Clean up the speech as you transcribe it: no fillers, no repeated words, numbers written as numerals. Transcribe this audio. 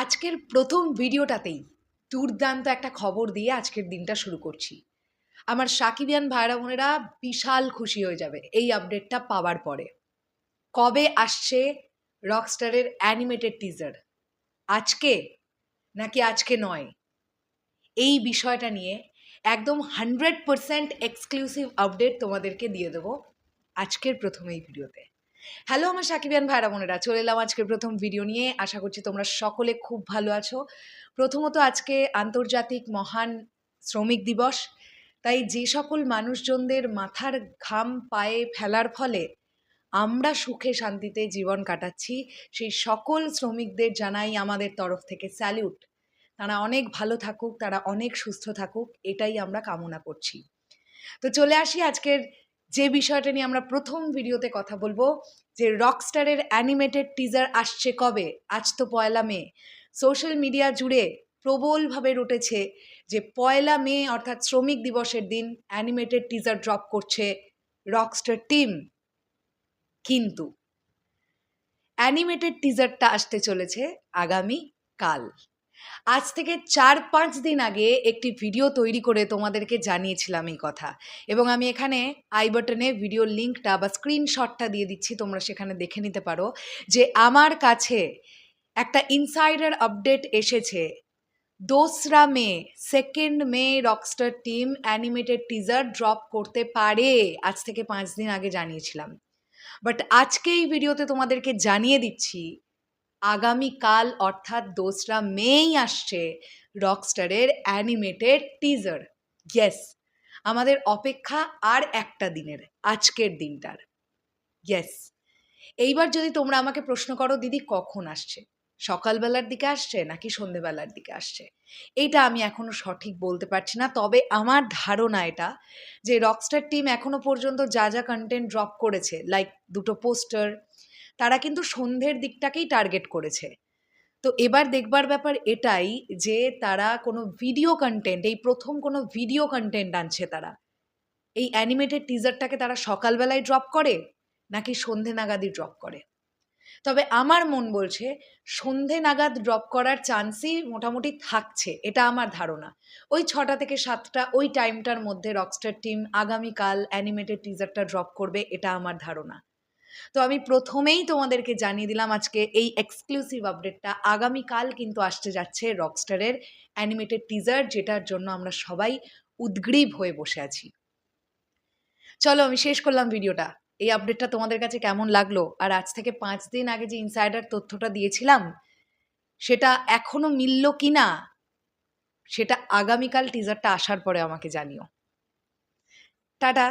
আজকের প্রথম ভিডিওটাতেই দুর্দান্ত একটা খবর দিয়ে আজকের দিনটা শুরু করছি। আমার সাকিবিয়ান ভাইরা বোনেরা বিশাল খুশি হয়ে যাবে এই আপডেটটা পাওয়ার পরে। কবে আসছে রকস্টারের অ্যানিমেটেড টিজার? আজকে নাকি আজকে নয়? এই বিষয়টা নিয়ে একদম 100% এক্সক্লুসিভ আপডেট তোমাদেরকে দিয়ে দেবো আজকের প্রথম এই ভিডিওতে। হ্যালো আমার সাকিবিয়ান ভাইরা বোনেরা, চলে এলাম আজকের প্রথম ভিডিও নিয়ে। আশা করছি তোমরা সকলে খুব ভালো আছো। প্রথমত আজকে আন্তর্জাতিক মহান শ্রমিক দিবস। তাই যে সকল মানুষজনদের মাথার ঘাম পায়ে ফেলার ফলে আমরা সুখে শান্তিতে জীবন কাটাচ্ছি, সেই সকল শ্রমিকদের জানাই আমাদের তরফ থেকে স্যালিউট। তারা অনেক ভালো থাকুক, তারা অনেক সুস্থ থাকুক, এটাই আমরা কামনা করছি। তো চলে আসি আজকের যে বিষয়টা নিয়ে আমরা প্রথম ভিডিওতে কথা বলবো, যে রকস্টারের অ্যানিমেটেড টিজার আসছে কবে। আজ তো 1 মে। সোশ্যাল মিডিয়া জুড়ে প্রবলভাবে রটেছে যে 1 মে অর্থাৎ শ্রমিক দিবসের দিন অ্যানিমেটেড টিজার ড্রপ করছে রকস্টার টিম। কিন্তু অ্যানিমেটেড টিজারটা আসতে চলেছে আগামী কাল। আজ থেকে 4-5 দিন আগে একটি ভিডিও তৈরি করে তোমাদেরকে জানিয়েছিলাম এই কথা, এবং আমি এখানে আই বাটনে ভিডিও লিঙ্কটা বা স্ক্রিনশটটা দিয়ে দিচ্ছি, তোমরা সেখানে দেখে নিতে পারো যে আমার কাছে একটা ইনসাইডার আপডেট এসেছে। 2রা May, 2nd May Rockstar team animated teaser drop করতে পারে। আজ থেকে 5 দিন আগে জানিয়েছিলাম, বাট আজকে এই ভিডিওতে তোমাদেরকে জানিয়ে দিচ্ছি আগামীকাল অর্থাৎ 2রা মেই আসছে রকস্টারের অ্যানিমেটেড টিজার। ইয়েস, আমাদের অপেক্ষা আর একটা দিনের, আজকের দিনটার। ইয়েস, এইবার যদি তোমরা আমাকে প্রশ্ন করো দিদি কখন আসছে, সকালবেলার দিকে আসছে নাকি সন্ধেবেলার দিকে আসছে, এইটা আমি এখনো সঠিক বলতে পারছি না। তবে আমার ধারণা এটা যে রকস্টার টিম এখনো পর্যন্ত যা যা কন্টেন্ট ড্রপ করেছে, লাইক 2টো পোস্টার, তারা কিন্তু সন্ধ্যের দিকটাকেই টার্গেট করেছে। তো এবার দেখবার ব্যাপার এটাই যে তারা কোনো ভিডিও কন্টেন্ট, এই প্রথম কোনো ভিডিও কন্টেন্ট আনছে তারা, এই অ্যানিমেটেড টিজারটাকে তারা সকালবেলায় ড্রপ করে নাকি সন্ধে নাগাদই ড্রপ করে। তবে আমার মন বলছে সন্ধে নাগাদ ড্রপ করার চান্সই মোটামুটি থাকছে, এটা আমার ধারণা। ওই 6টা থেকে 7টা ওই টাইমটার মধ্যে রকস্টার টিম আগামীকাল অ্যানিমেটেড টিজারটা ড্রপ করবে, এটা আমার ধারণা। তো আমি প্রথমেই তোমাদেরকে জানিয়ে দিলাম আজকে এই এক্সক্লুসিভ আপডেটটা, আগামীকাল কিন্তু আসতে যাচ্ছে রকস্টারের অ্যানিমেটেড টিজার, যেটার জন্য আমরা সবাই উদগ্রীব হয়ে বসে আছি। চলো আমি শেষ করলাম ভিডিওটা। এই আপডেটটা তোমাদের কাছে কেমন লাগলো, আর আজ থেকে 5 দিন আগে যে ইনসাইডার তথ্যটা দিয়েছিলাম সেটা এখনো মিলল কিনা, সেটা আগামীকাল টিজারটা আসার পরে আমাকে জানিও। টাটা।